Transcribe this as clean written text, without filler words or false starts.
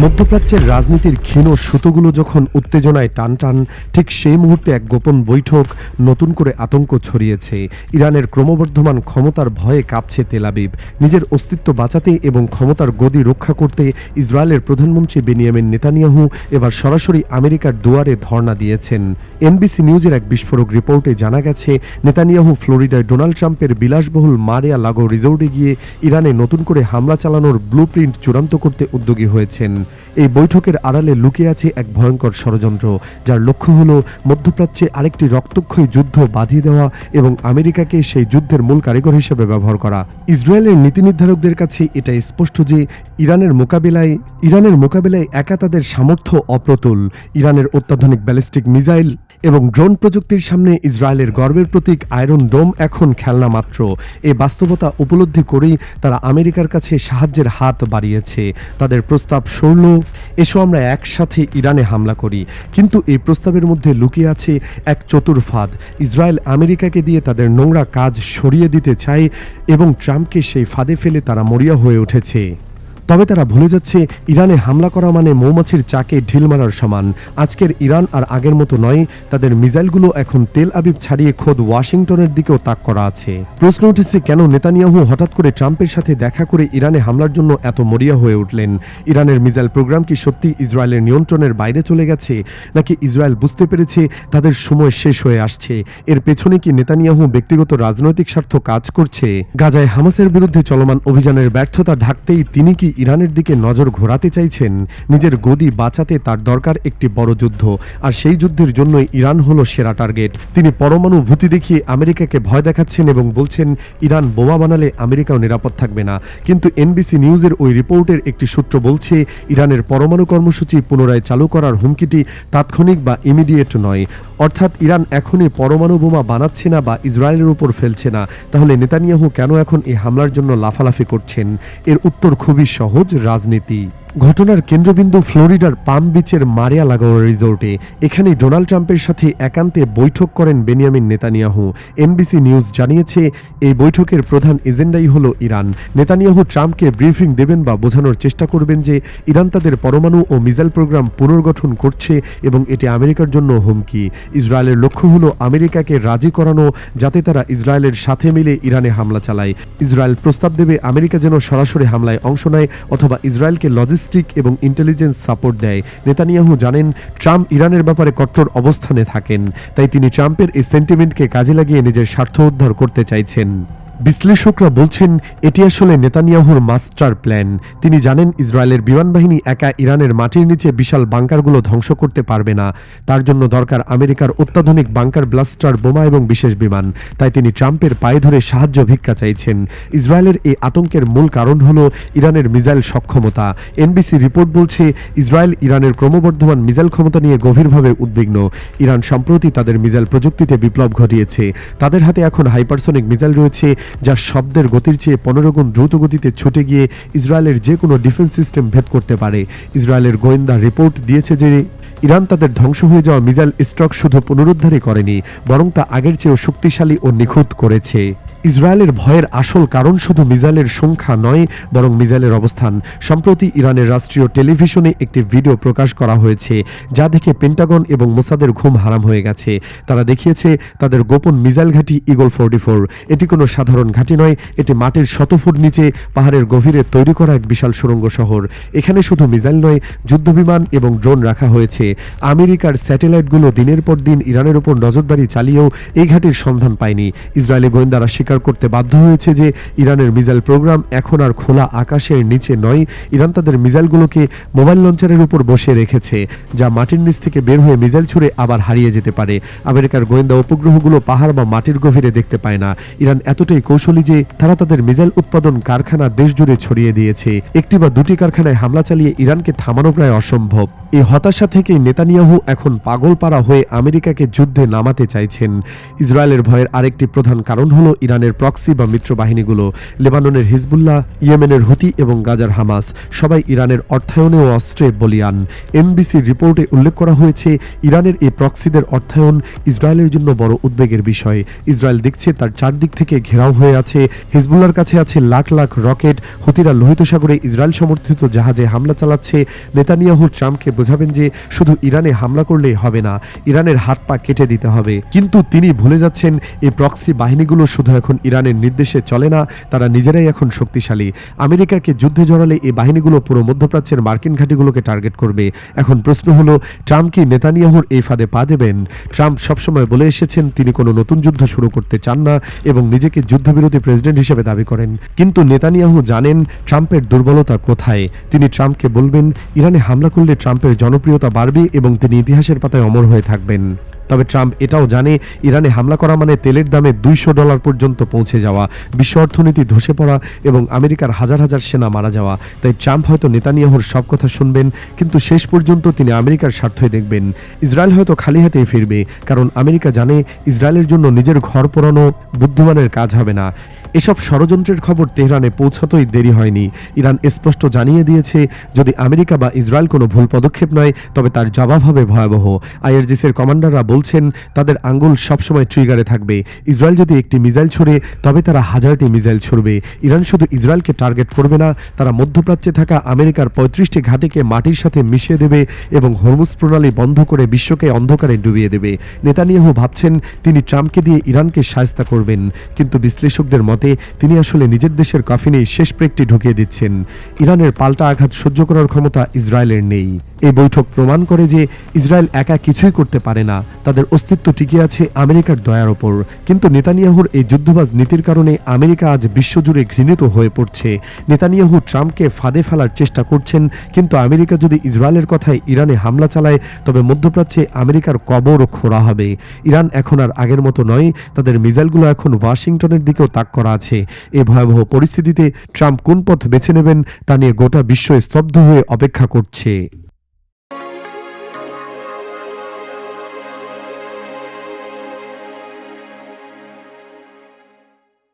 মধ্যপ্রাচ্যের রাজনীতির ক্ষীণ সুতোগুলো যখন উত্তেজনায় টানটান, ঠিক সেই মুহূর্তে এক গোপন বৈঠক নতুন করে আতঙ্ক ছড়িয়েছে। ইরানের ক্রমবর্ধমান ক্ষমতার ভয়ে কাঁপছে তেল আবিব। নিজের অস্তিত্ব বাঁচাতে এবং ক্ষমতার গদি রক্ষা করতে ইসরায়েলের প্রধানমন্ত্রী বেনিয়ামিন নেতানিয়াহু এবার সরাসরি আমেরিকার দুয়ারে ধর্ণা দিয়েছেন। এনবিসি নিউজের এক বিস্ফোরক রিপোর্টে জানা গেছে, নেতানিয়াহু ফ্লোরিডায় ডোনাল্ড ট্রাম্পের বিলাসবহুল মারিয়া লাগো রিসোর্টে গিয়ে ইরানে নতুন করে হামলা চালানোর ব্লুপ্রিন্ট চূড়ান্ত করতে উদ্যোগী হয়েছেন। এই বৈঠকের আড়ালে লুকিয়ে আছে এক ভয়ঙ্কর ষড়যন্ত্র, যার লক্ষ্য হল মধ্যপ্রাচ্যে আরেকটি রক্তক্ষয়ী যুদ্ধ বাঁধিয়ে দেওয়া এবং আমেরিকাকে সেই যুদ্ধের মূল কারিগর হিসেবে ব্যবহার করা। ইসরায়েলের নীতি নির্ধারকদের কাছে এটা স্পষ্ট যে ইরানের মোকাবেলায় একা তাদের সামর্থ্য অপ্রতুল। ইরানের অত্যাধুনিক ব্যালিস্টিক মিসাইল এবং ড্রোন প্রযুক্তির সামনে ইসরায়েলের গর্বের প্রতীক আয়রন ডোম এখন খেলনা মাত্র। এই বাস্তবতা উপলব্ধি করেই তারা আমেরিকার কাছে সাহায্যের হাত বাড়িয়েছে। তাদের প্রস্তাব সরল, এসো আমরা একসাথে ইরানে হামলা করি। কিন্তু এই প্রস্তাবের মধ্যে লুকিয়ে আছে এক চতুর ফাঁদ। ইসরায়েল আমেরিকাকে দিয়ে তাদের নোংরা কাজ সরিয়ে দিতে চায় এবং ট্রাম্পকে সেই ফাঁদে ফেলে তারা মরিয়া হয়ে উঠেছে। তবে তারা ভুলে যাচ্ছে, ইরানে হামলা করা মানে মৌমাছির চাকে ঢিল মারার সমান। আজকের ইরান আর আগের মতো নয়। তাদের মিসাইলগুলো এখন তেল আবিব ছাড়িয়ে খোদ ওয়াশিংটনের দিকেও তাক করা আছে। প্রশ্ন উঠেছে, কেন নেতানিয়াহু হঠাৎ করে ট্রাম্পের সাথে দেখা করে ইরানে হামলার জন্য এত মরিয়া হয়ে উঠলেন? ইরানের মিসাইল প্রোগ্রাম কি সত্যি ইসরায়েলের নিয়ন্ত্রণের বাইরে চলে গেছে, নাকি ইসরায়েল বুঝতে পেরেছে তাদের সময় শেষ হয়ে আসছে? এর পেছনে কি নেতানিয়াহু ব্যক্তিগত রাজনৈতিক স্বার্থ কাজ করছে? গাজায় হামাসের বিরুদ্ধে চলমান অভিযানের ব্যর্থতা ঢাকতেই তিনি কি ইরানের দিকে নজর ঘোরাতে চাইছেন? নিজের গদি বাঁচাতে তার দরকার একটি বড় যুদ্ধ, আর সেই যুদ্ধের জন্যই ইরান হলো সেরা টার্গেট। তিনি পরমাণু ভূতি দেখিয়ে আমেরিকাকে ভয় দেখাচ্ছেন এবং বলছেন ইরান বোমা বানালে আমেরিকাও নিরাপদ থাকবে না। কিন্তু এনবিসি নিউজের ওই রিপোর্টের একটি সূত্র বলছে, ইরানের পরমাণু কর্মসূচি পুনরায় চালু করার হুমকিটি তাৎক্ষণিক বা ইমিডিয়েট নয়। অর্থাৎ ইরান এখনই পরমাণু বোমা বানাচ্ছে না বা ইসরায়েলের উপর ফেলছে না। তাহলে নেতানিয়াহু কেন এখন এই হামলার জন্য লাফালাফি করছেন? এর উত্তর খুবই সহজ, রাজনীতি। ঘটনার কেন্দ্রবিন্দু ফ্লোরিডার পাম বিচের মারিয়া লাগো রিসোর্টে। এখানেই ডোনাল্ড ট্রাম্পের সাথে একান্তে বৈঠক করেন বেনিয়ামিন নেতানিয়াহু। এনবিসি নিউজ জানিয়েছে, এই বৈঠকের প্রধান এজেন্ডাই হল ইরান। নেতানিয়াহু ট্রাম্পকে ব্রিফিং দেবেন বা বোঝানোর চেষ্টা করবেন যে ইরান তাদের পরমাণু ও মিসাইল প্রোগ্রাম পুনর্গঠন করছে এবং এটি আমেরিকার জন্য হুমকি। ইসরায়েলের লক্ষ্য হল আমেরিকাকে রাজি করানো, যাতে তারা ইসরায়েলের সাথে মিলে ইরানে হামলা চালায়। ইসরায়েল প্রস্তাব দেবে আমেরিকা যেন সরাসরি হামলায় অংশ নেয় অথবা ইসরায়েলকে লজিস্টিক এবং ইন্টেলিজেন্স সাপোর্ট দেয়। নেতানিয়াহু জানেন ট্রাম্প ইরানের ব্যাপারে কট্টর অবস্থানে থাকেন, তাই তিনি ট্রাম্পের এই সেন্টিমেন্টকে কাজে লাগিয়ে নিজের স্বার্থ উদ্ধার করতে চাইছেন। বিশ্লেষকরা বলছেন, এটি আসলে নেতানিয়াহুর মাস্টার প্ল্যান। তিনি জানেন ইসরায়েলের বিমান বাহিনী একা ইরানের মাটির নিচে বিশাল বাংকারগুলো ধ্বংস করতে পারবে না। তার জন্য দরকার আমেরিকার অত্যাধুনিক বাংকার ব্লাস্টার বোমা এবং বিশেষ বিমান। তাই তিনি ট্রাম্পের পায়ে ধরে সাহায্য ভিক্ষা চাইছেন। ইসরায়েলের এই আতঙ্কের মূল কারণ হল ইরানের মিসাইল সক্ষমতা। এনবিসি রিপোর্ট বলছে, ইসরায়েল ইরানের ক্রমবর্ধমান মিসাইল ক্ষমতা নিয়ে গভীরভাবে উদ্বিগ্ন। ইরান সম্প্রতি তাদের মিসাইল প্রযুক্তিতে বিপ্লব ঘটিয়েছে। তাদের হাতে এখন হাইপারসনিক মিসাইল রয়েছে, যা শব্দের গতির চেয়ে 15 গুণ দ্রুত গতিতে ছুটে গিয়ে ইসরায়েলের যে কোনো ডিফেন্স সিস্টেম ভেদ করতে পারে। ইসরায়েলের গোয়েন্দা রিপোর্ট দিয়েছে যে ইরান তাদের ধ্বংস হয়ে যাওয়া মিসাইল স্টক শুধু পুনরুদ্ধারই করেনি, বরং তা আগের চেয়েও শক্তিশালী ও নিখুঁত করেছে। ইসরায়েলের ভয়ের আসল কারণ শুধু মিসাইলের সংখ্যা নয়, বরং মিসাইলের অবস্থান। সম্প্রতি ইরানের রাষ্ট্রীয় টেলিভিশনে একটি ভিডিও প্রকাশ করা হয়েছে, যা দেখে পেন্টাগন এবং মোসাদের ঘুম হারাম হয়ে গেছে। তারা দেখিয়েছে তাদের গোপন মিসাইল ঘাঁটি ঈগল 44। এটি কোনো সাধারণ ঘাঁটি নয়, এটি মাটির শত ফুট নিচে পাহাড়ের গভীরে তৈরি করা এক বিশাল সুড়ঙ্গ শহর। এখানে শুধু মিসাইল নয়, যুদ্ধবিমান এবং ড্রোন রাখা হয়েছে। আমেরিকার স্যাটেলাইটগুলো দিনের পর দিন ইরানের উপর নজরদারি চালিয়েও এই ঘাঁটির সন্ধান পায়নি। ইসরায়েলি গোয়েন্দারা স্বীকার করতে বাধ্য হয়েছে যে ইরানের মিসাইল প্রোগ্রাম এখন আর খোলা আকাশের নিচে নয়। ইরান তাদের মিসাইলগুলোকে মোবাইল লঞ্চারের উপর বসিয়ে রেখেছে, যা মাটির নিচ থেকে বের হয়ে মিসাইল ছুড়ে আবার হারিয়ে যেতে পারে। আমেরিকার গোয়েন্দা উপগ্রহগুলো পাহাড় বা মাটির গভীরে দেখতে পায় না। ইরান এতটাই কৌশলী যে তারা তাদের মিসাইল উৎপাদন কারখানা দেশ জুড়ে ছড়িয়ে দিয়েছে। একটি বা দুটি কারখানায় হামলা চালিয়ে ইরানকে থামানো প্রায় অসম্ভব। এই হতাশা থেকেই নেতানিয়াহু এখন পাগলপাড়া হয়ে আমেরিকাকে যুদ্ধে নামাতে চাইছেন। ইসরায়েলের ভয়ের আরেকটি প্রধান কারণ হলো ইরানের প্রক্সি বা মিত্র বাহিনীগুলো। লেবাননের হিজবুল্লাহ, ইয়েমেনের হুতি এবং গাজার হামাস সবাই ইরানের অর্থায়নে ও অস্ত্রে বলীয়ান। এনবিসির রিপোর্টে উল্লেখ করা হয়েছে, ইরানের এই প্রক্সিদের অর্থায়ন ইসরায়েলের জন্য বড় উদ্বেগের বিষয়। ইসরায়েল দেখছে তার চারদিক থেকে ঘেরাও হয়ে আছে। হিজবুল্লাহর কাছে আছে লাখ লাখ রকেট। হুতিরা লোহিত সাগরে ইসরায়েল সমর্থিত জাহাজে হামলা চালাচ্ছে। নেতানিয়াহু ট্রাম্পকে বোঝাবেন যে শুধু ইরানে হামলা করলেই হবে না, ইরানের হাত পা কেটে দিতে হবে। কিন্তু তিনি ভুলে যাচ্ছেন এই প্রক্সি বাহিনীগুলো শুধু এখন ইরানের নির্দেশে চলে না, তারা নিজেরাই এখন শক্তিশালী। আমেরিকাকে যুদ্ধে জড়ালে এই বাহিনীগুলো পুরো মধ্যপ্রাচ্যের মার্কিন ঘাঁটিগুলোকে টার্গেট করবে। এখন প্রশ্ন হলো, ট্রাম্প কি নেতানিয়াহুর এই ফাঁদে পা দেবেন? ট্রাম্প সবসময় বলে এসেছেন তিনি কোনো নতুন যুদ্ধ শুরু করতে চান না এবং নিজেকে যুদ্ধবিরোধী প্রেসিডেন্ট হিসেবে দাবি করেন। কিন্তু নেতানিয়াহু জানেন ট্রাম্পের দুর্বলতা কোথায়। তিনি ট্রাম্পকে বলবেন ইরানে হামলা করলে ট্রাম্পের জনপ্রিয়তা বাড়বে এবং তিনি ইতিহাসের পাতায় অমর হয়ে থাকবেন। তবে ট্রাম্প এটাও জানে ইরানে হামলা করা মানে তেলের দামে $200 পর্যন্ত পৌঁছে যাওয়া, বিশ্ব অর্থনীতি ধসে পড়া এবং আমেরিকার হাজার হাজার সেনা মারা যাওয়া। তাই ট্রাম্প হয়তো নেতানিয়াহুর সব কথা শুনবেন, কিন্তু শেষ পর্যন্ত তিনি আমেরিকার স্বার্থই দেখবেন। ইসরায়েল হয়তো খালি হাতেই ফিরবে, কারণ আমেরিকা জানে ইসরায়েলের জন্য নিজের ঘর পোড়ানো বুদ্ধিমানের কাজ হবে না। এসব ষড়যন্ত্রের খবর তেহরানে পৌঁছাতেই দেরি হয়নি। ইরান স্পষ্ট জানিয়ে দিয়েছে যদি আমেরিকা বা ইসরায়েল কোনো ভুল পদক্ষেপ নেয় তবে তার জবাব হবে ভয়াবহ। আইআরজিসির কমান্ডাররা বলছেন তাদের আঙ্গুল সবসময় ট্রিগারে থাকবে। ইসরায়েল যদি একটি মিসাইল ছুড়ে তবে তারা 1000টি মিসাইল ছুড়বে। ইরান শুধু ইসরায়েলকে টার্গেট করবে না, তারা মধ্যপ্রাচ্যে থাকা আমেরিকার 35টি ঘাঁটিকে মাটির সাথে মিশিয়ে দেবে এবং হরমুজ প্রণালী বন্ধ করে বিশ্বকে অন্ধকারে ডুবিয়ে দেবে। নেতানিয়াহু ভাবছেন তিনি ট্রাম্পকে দিয়ে ইরানকে শায়েস্তা করবেন, কিন্তু বিশ্লেষকদের মতে তিনি আসলে নিজের দেশের কফিনেই শেষ প্রেকটি ঢুকিয়ে দিচ্ছেন। ইরানের পাল্টা আঘাত সহ্য করার ক্ষমতা ইসরায়েলের নেই। এই বৈঠক প্রমাণ করে যে ইসরায়েল একা কিছুই করতে পারে না, তাদের অস্তিত্ব টিকে আছে আমেরিকার দয়ার ওপর। কিন্তু নেতানিয়াহুর এই যুদ্ধবাজ নীতির কারণে আমেরিকা আজ বিশ্বজুড়ে ঘৃণিত হয়ে পড়ছে। নেতানিয়াহু ট্রাম্পকে ফাঁদে ফেলার চেষ্টা করছেন, কিন্তু আমেরিকা যদি ইসরায়েলের কথায় ইরানে হামলা চালায় তবে মধ্যপ্রাচ্যে আমেরিকার কবর খোঁড়া হবে। ইরান এখন আর আগের মতো নয়, তাদের মিসাইলগুলো এখন ওয়াশিংটনের দিকেও তাক করা আছে। এই ভয়াবহ পরিস্থিতিতে ট্রাম্প কোন পথ বেছে নেবেন তা নিয়ে গোটা বিশ্ব স্তব্ধ হয়ে অপেক্ষা করছে।